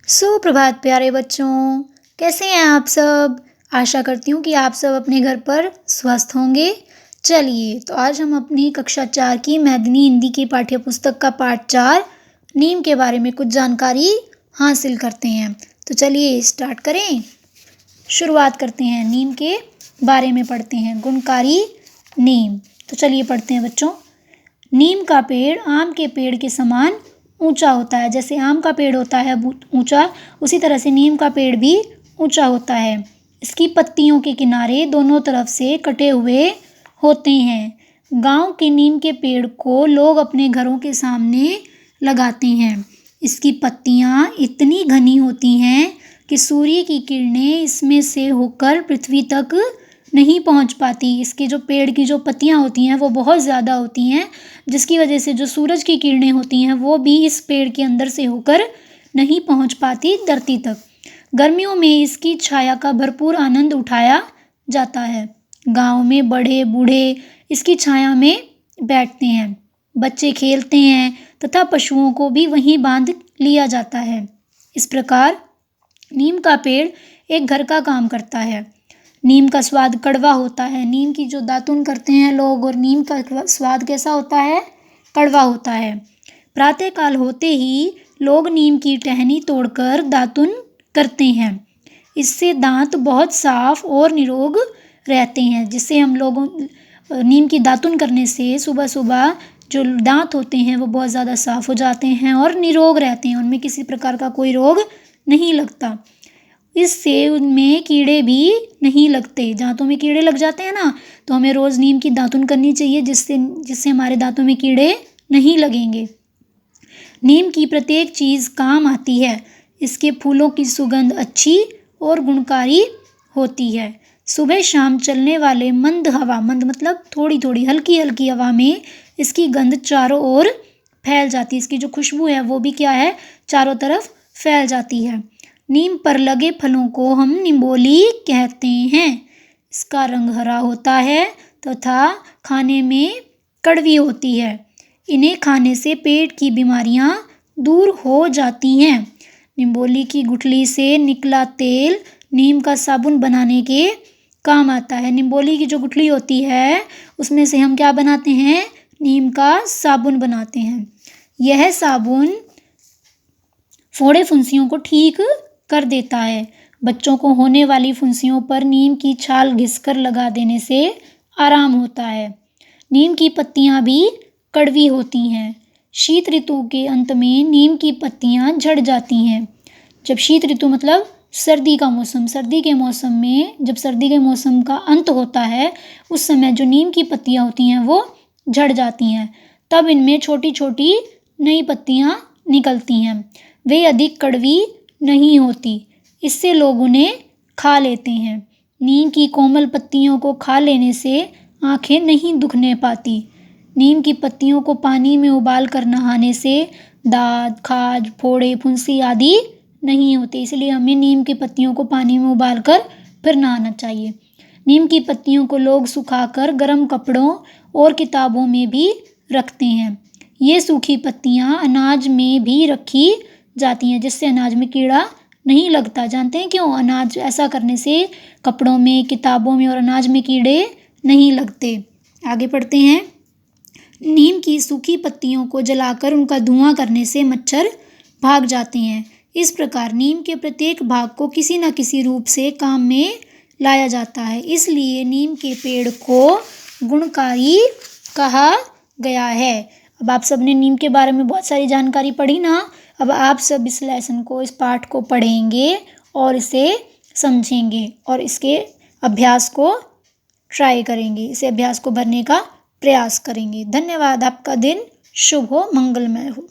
सुप्रभात प्यारे बच्चों, कैसे हैं आप सब? आशा करती हूँ कि आप सब अपने घर पर स्वस्थ होंगे। चलिए, तो आज हम अपनी कक्षा 4 की मैथिली हिंदी की पाठ्य पुस्तक का पाठ 4 नीम के बारे में कुछ जानकारी हासिल करते हैं। तो चलिए स्टार्ट करें। शुरुआत करते हैं, नीम के बारे में पढ़ते हैं। गुणकारी नीम। तो चलिए पढ़ते हैं बच्चों। नीम का पेड़ आम के पेड़ के समान ऊंचा होता है। जैसे आम का पेड़ होता है ऊंचा, उसी तरह से नीम का पेड़ भी ऊंचा होता है। इसकी पत्तियों के किनारे दोनों तरफ से कटे हुए होते हैं। गांव के नीम के पेड़ को लोग अपने घरों के सामने लगाते हैं। इसकी पत्तियां इतनी घनी होती हैं कि सूर्य की किरणें इसमें से होकर पृथ्वी तक नहीं पहुंच पाती। इसके जो पेड़ की जो पत्तियां होती हैं वो बहुत ज़्यादा होती हैं, जिसकी वजह से जो सूरज की किरणें होती हैं वो भी इस पेड़ के अंदर से होकर नहीं पहुंच पाती धरती तक। गर्मियों में इसकी छाया का भरपूर आनंद उठाया जाता है। गांव में बड़े बूढ़े इसकी छाया में बैठते हैं, बच्चे खेलते हैं तथा पशुओं को भी वहीं बांध लिया जाता है। इस प्रकार नीम का पेड़ एक घर का काम करता है। नीम का स्वाद कड़वा होता है। नीम की जो दातुन करते हैं लोग, और नीम का स्वाद कैसा होता है? कड़वा होता है। प्रातःकाल होते ही लोग नीम की टहनी तोड़कर दातुन करते हैं। इससे दांत बहुत साफ और निरोग रहते हैं। जिससे हम लोगों नीम की दातुन करने से सुबह सुबह जो दांत होते हैं वो बहुत ज़्यादा साफ हो जाते हैं और निरोग रहते हैं। उनमें किसी प्रकार का कोई रोग नहीं लगता। इससे उनमें कीड़े भी नहीं लगते। दांतों में कीड़े लग जाते हैं ना, तो हमें रोज़ नीम की दातुन करनी चाहिए, जिससे हमारे दांतों में कीड़े नहीं लगेंगे। नीम की प्रत्येक चीज़ काम आती है। इसके फूलों की सुगंध अच्छी और गुणकारी होती है। सुबह शाम चलने वाले मंद हवा, मंद मतलब थोड़ी थोड़ी हल्की हल्की हवा में इसकी गंध चारों ओर फैल जाती है। इसकी जो खुशबू है वो भी क्या है? चारों तरफ फैल जाती है। नीम पर लगे फलों को हम निम्बोली कहते हैं। इसका रंग हरा होता है तथा खाने में कड़वी होती है। इन्हें खाने से पेट की बीमारियां दूर हो जाती हैं। निम्बोली की गुठली से निकला तेल नीम का साबुन बनाने के काम आता है। निम्बोली की जो गुठली होती है उसमें से हम क्या बनाते हैं? नीम का साबुन बनाते हैं। यह साबुन फोड़े फुंसियों को ठीक कर देता है। बच्चों को होने वाली फुंसियों पर नीम की छाल घिसकर लगा देने से आराम होता है। नीम की पत्तियां भी कड़वी होती हैं। शीत ऋतु के अंत में नीम की पत्तियां झड़ जाती हैं। जब शीत ऋतु मतलब सर्दी का मौसम, सर्दी के मौसम में जब सर्दी के मौसम का अंत होता है, उस समय जो नीम की पत्तियां होती हैं वो झड़ जाती हैं। तब इनमें छोटी छोटी नई पत्तियां निकलती हैं। वे अधिक कड़वी नहीं होती, इससे लोग उन्हें खा लेते हैं। नीम की कोमल पत्तियों को खा लेने से आंखें नहीं दुखने पाती। नीम की पत्तियों को पानी में उबाल कर नहाने से दाद, खाज, फोड़े, फुंसी आदि नहीं होते। इसलिए हमें नीम की पत्तियों को पानी में उबाल कर फिर नहाना चाहिए। नीम की पत्तियों को लोग सुखाकर गर्म कपड़ों और किताबों में भी रखते हैं। ये सूखी पत्तियां अनाज में भी रखी जाती हैं, जिससे अनाज में कीड़ा नहीं लगता। जानते हैं क्यों? अनाज ऐसा करने से कपड़ों में, किताबों में और अनाज में कीड़े नहीं लगते। आगे पढ़ते हैं। नीम की सूखी पत्तियों को जलाकर उनका धुआं करने से मच्छर भाग जाते हैं। इस प्रकार नीम के प्रत्येक भाग को किसी न किसी रूप से काम में लाया जाता है। इसलिए नीम के पेड़ को गुणकारी कहा गया है। अब आप सब ने नीम के बारे में बहुत सारी जानकारी पढ़ी ना। अब आप सब इस लेसन को, इस पाठ को पढ़ेंगे और इसे समझेंगे और इसके अभ्यास को ट्राई करेंगे, इसे अभ्यास को भरने का प्रयास करेंगे। धन्यवाद। आपका दिन शुभ हो, मंगलमय हो।